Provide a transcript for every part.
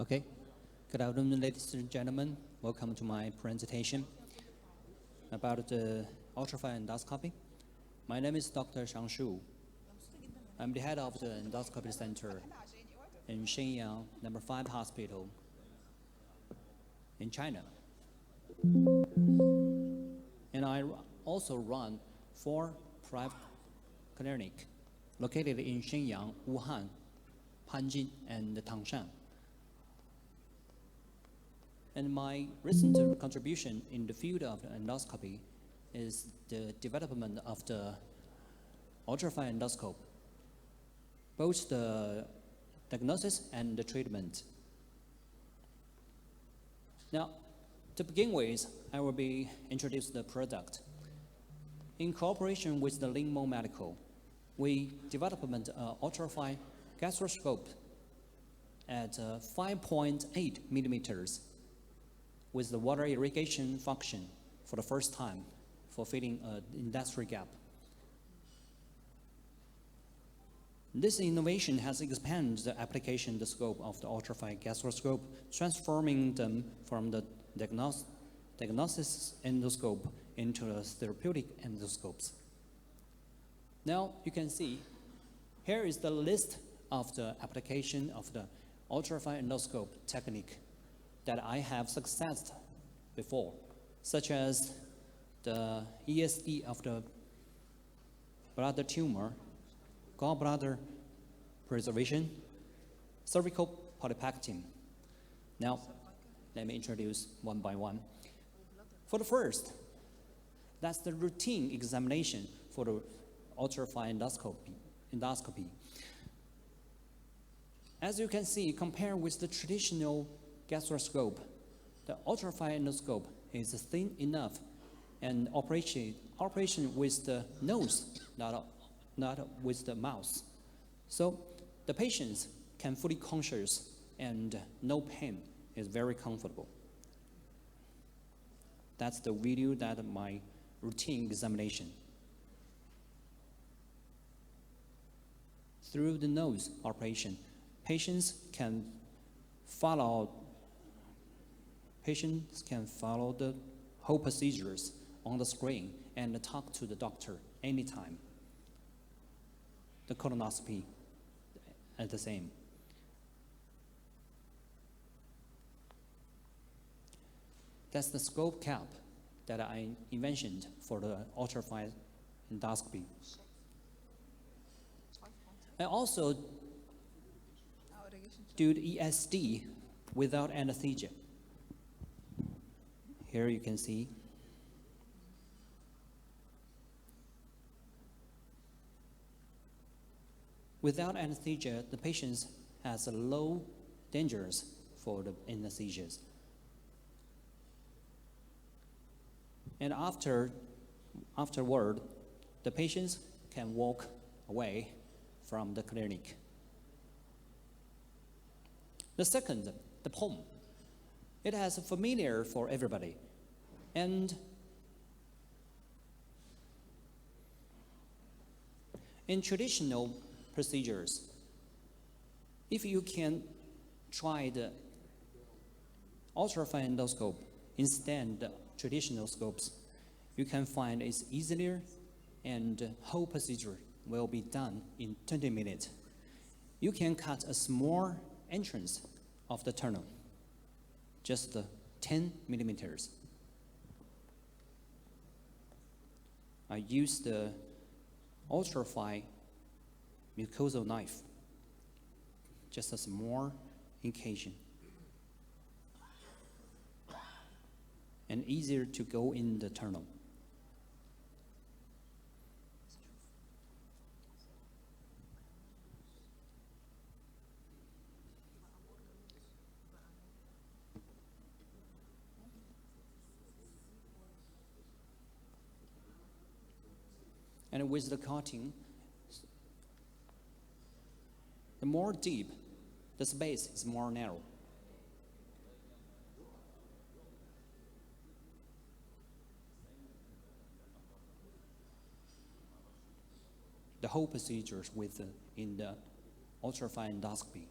Okay. Good afternoon, ladies and gentlemen. Welcome to my presentation about the ultrafine endoscopy. My name is Dr. Shang. I'm the head of the endoscopy center in Shenyang, number 5 hospital in China. And I also run 4 private clinics located in Shenyang, Wuhan, Panjin, and Tangshan. And my recent contribution in the field of endoscopy is the development of the ultrafine endoscope, both the diagnosis and the treatment. Now, to begin with, I will be introduce the product. In cooperation with the Lingmo Medical, we developed an ultrafine gastroscope at 5.8 millimeters with the water irrigation function for the first time for filling an industry gap. This innovation has expanded the application, the scope of the ultrafine gastroscope, transforming them from the diagnosis endoscope into the therapeutic endoscopes. Now you can see, here is the list of the application of the ultrafine endoscope technique that I have successed before, such as the ESD of the bladder tumor, gallbladder preservation, cervical polypectin. Now, let me introduce one by one. For the first, that's the routine examination for the ultrafine endoscopy. As you can see, compared with the traditional gastroscope, the ultrafine endoscope is thin enough and operation with the nose, not with the mouth. So the patients can fully conscious and no pain is very comfortable. That's the video that my routine examination. Through the nose operation, patients can follow the whole procedures on the screen and talk to the doctor anytime. The colonoscopy is the same. That's the scope cap that I invented for the ultrafine endoscopy. I also do the ESD without anesthesia. Here you can see. Without anesthesia, the patient has a low dangers for the anesthesias. And afterward, the patients can walk away from the clinic. The second, the POM. It has familiar for everybody. And in traditional procedures, if you can try the ultrafine endoscope instead of traditional scopes, you can find it's easier and whole procedure will be done in 20 minutes. You can cut a small entrance of the tunnel, just 10 millimeters. I use the ultrafine mucosal knife, just a small incision, and easier to go in the tunnel. And with the cutting, the more deep, the space is more narrow. The whole procedures in the ultrafine endoscopy.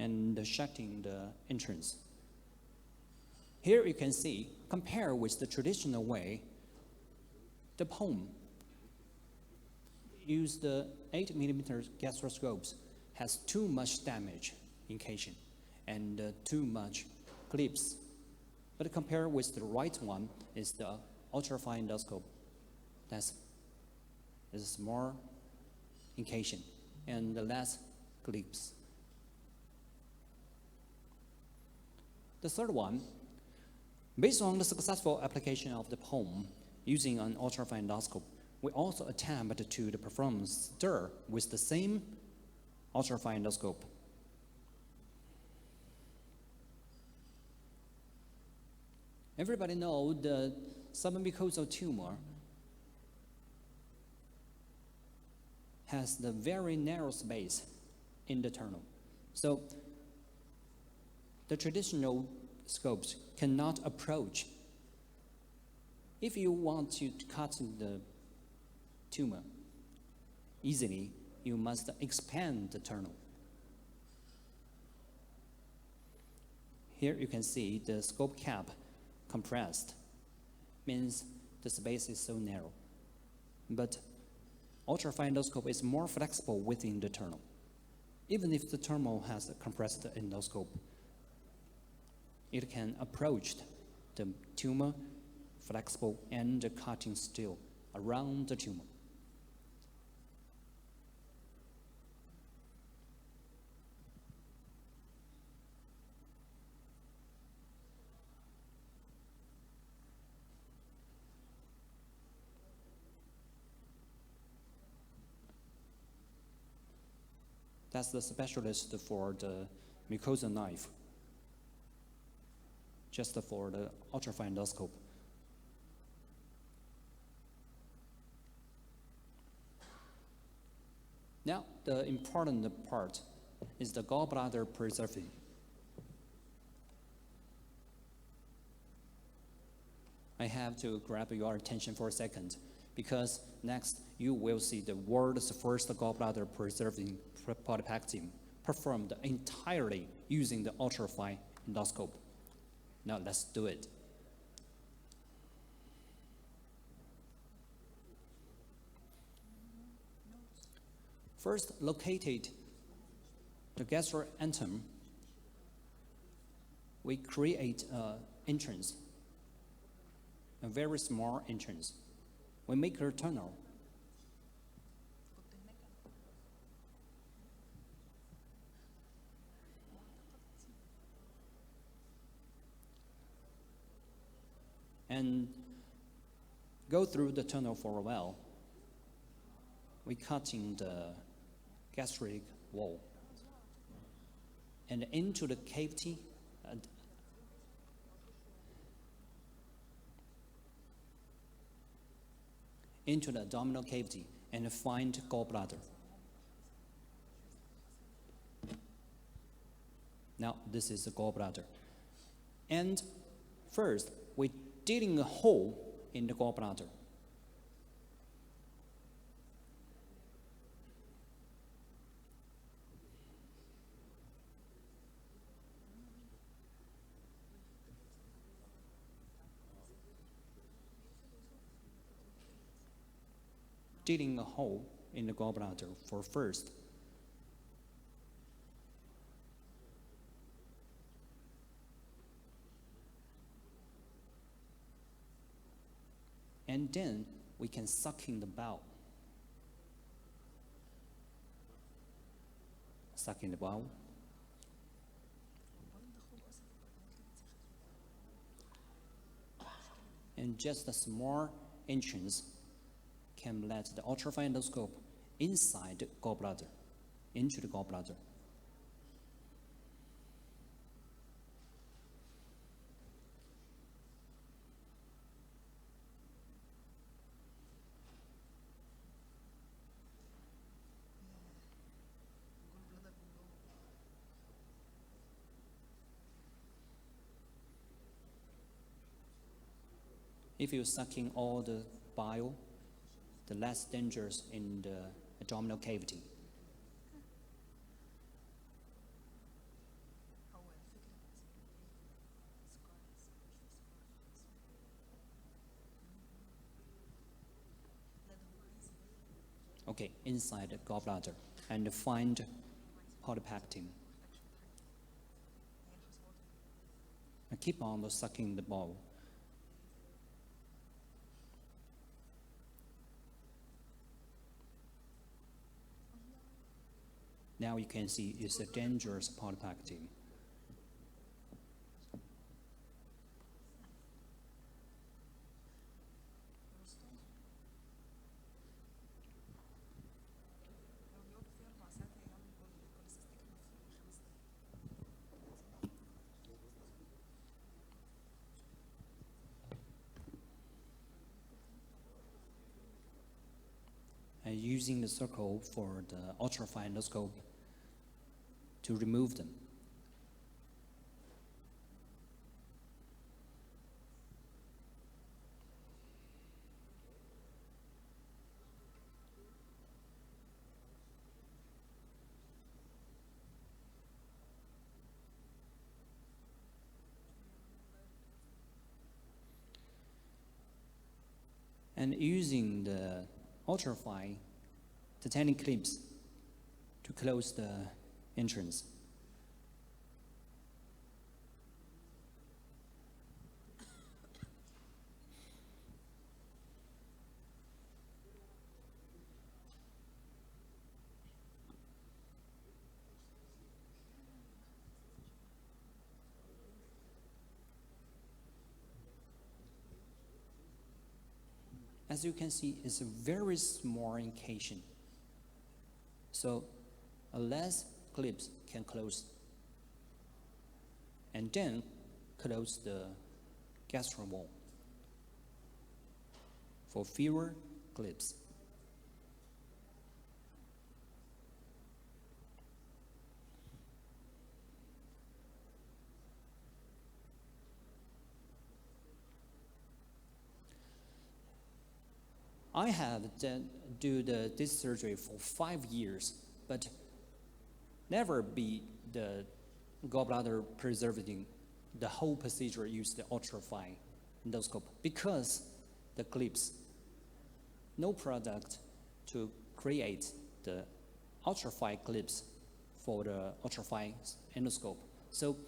and shutting the entrance. Here you can see, compare with the traditional way, the POEM use the 8mm gastroscopes has too much damage in casing and too much clips. But compared with the right one is the ultrafine endoscope. That's is more in casing and less clips. The third one, based on the successful application of the POEM using an ultrafine endoscope, we also attempt to perform stir with the same ultrafine endoscope. Everybody knows the submucosal tumor has the very narrow space in the tunnel. So the traditional scopes cannot approach. If you want to cut the tumor easily, you must expand the tunnel. Here you can see the scope cap compressed, means the space is so narrow. But ultrafine endoscope is more flexible within the tunnel. Even if the tunnel has a compressed endoscope, it can approach the tumor flexible and cutting still around the tumor. That's the specialist for the mucosal knife, just for the ultrafine endoscope. Now, the important part is the gallbladder preserving. I have to grab your attention for a second, because next you will see the world's first gallbladder preserving polypectomy performed entirely using the ultrafine endoscope. Now let's do it. First, located the gastroenterum. We create an entrance, a very small entrance. We make a tunnel. And go through the tunnel for a while. We cutting the gastric wall and into the cavity into the abdominal cavity and find gallbladder. Now this is the gallbladder. And first, we drilling a hole in the gallbladder. Drilling a hole in the gallbladder for first. And then we can suck in the bowel. Suck in the bowel. And just a small entrance can let the ultrafine endoscope inside the gallbladder, into the gallbladder. If you're sucking all the bile, the less dangerous in the abdominal cavity. okay, inside the gallbladder and find polypectin. And keep on sucking the ball. Now you can see it's a dangerous polypectin. And using the circle for the ultrafine endoscope to remove them. And using the ultrafine titanium clips to close the entrance. As you can see, it's a very small incision. So a less clips can close. And then close the gastro wall for fewer clips. I have do this surgery for 5 years, but never be the gallbladder preserving. The whole procedure use the ultrafine endoscope because the clips, no product to create the ultrafine clips for the ultrafine endoscope. So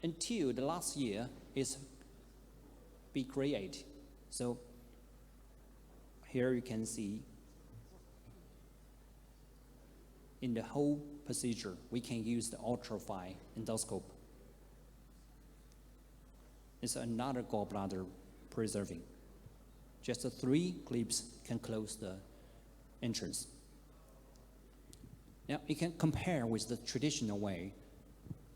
until the last year is be created. So here you can see in the whole procedure, we can use the ultrafine endoscope. It's another gallbladder preserving. Just 3 clips can close the entrance. Now you can compare with the traditional way.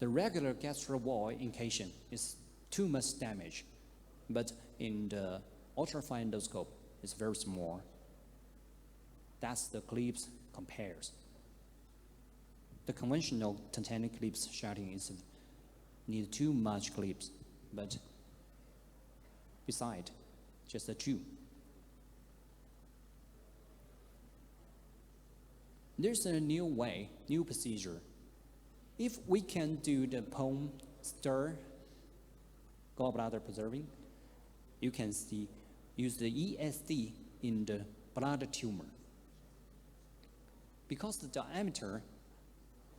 The regular gastro wall incision is too much damage, but in the ultrafine endoscope, it's very small. That's the clips compares. The conventional titanium clips shutting is need too much clips, but beside, just a 2. There's a new way, new procedure. If we can do the palm stir gallbladder preserving, you can see use the ESD in the blood tumor. Because the diameter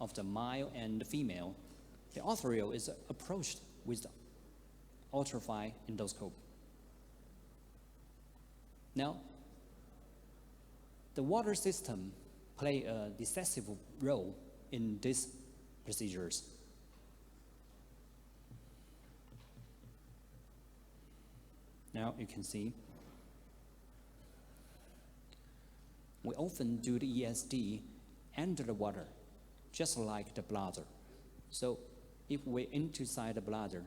of the male and the female, the arteriole is approached with the ultrafine endoscope. Now, the water system play a decisive role in these procedures. Now you can see we often do the ESD under the water, just like the bladder. So if we inside the bladder,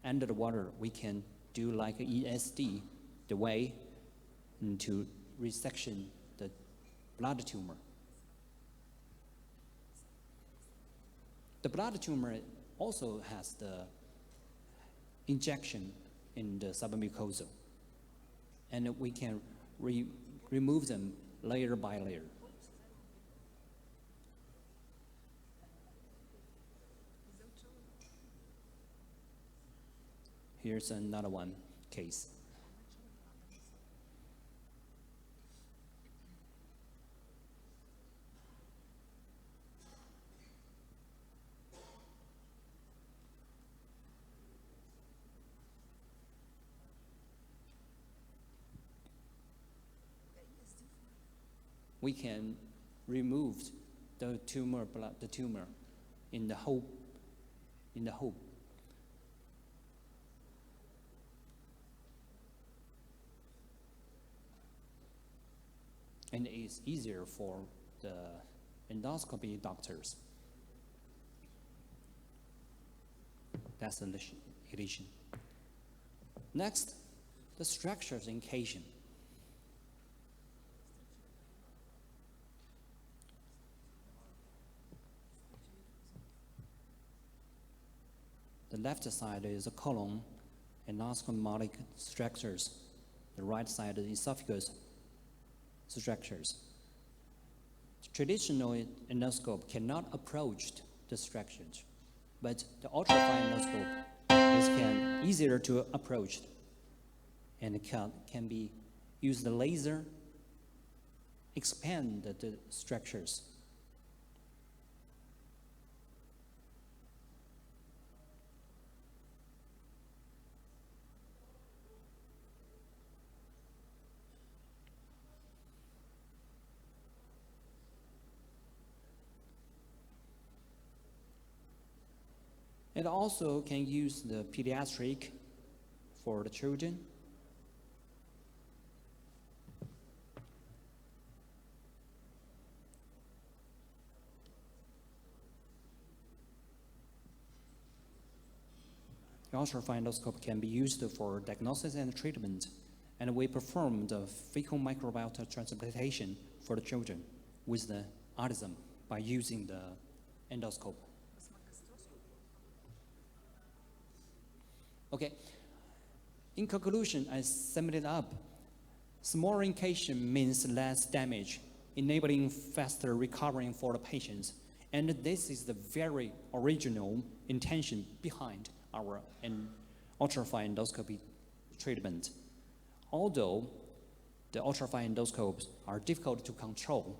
under the water, we can do like a ESD, the way to resection the blood tumor. The blood tumor also has the injection in the submucosal, and we can remove them layer by layer. Here's another one case. we can remove the tumor in the whole. And it's easier for the endoscopy doctors. That's the addition. Next, the structures in Asian. The left side is the colon endoscopic structures. The right side is esophagus structures. Traditional endoscope cannot approach the structures, but the ultrafine endoscope can easier to approach, and can be use the laser expand the structures. It also can use the pediatric for the children. The ultrafine endoscope can be used for diagnosis and treatment, and we perform the fecal microbiota transplantation for the children with the autism by using the endoscope. Okay, in conclusion, I summed it up. Small incision means less damage, enabling faster recovery for the patients. And this is the very original intention behind our ultrafine endoscopy treatment. Although the ultrafine endoscopes are difficult to control,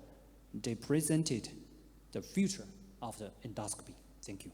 they presented the future of the endoscopy. Thank you.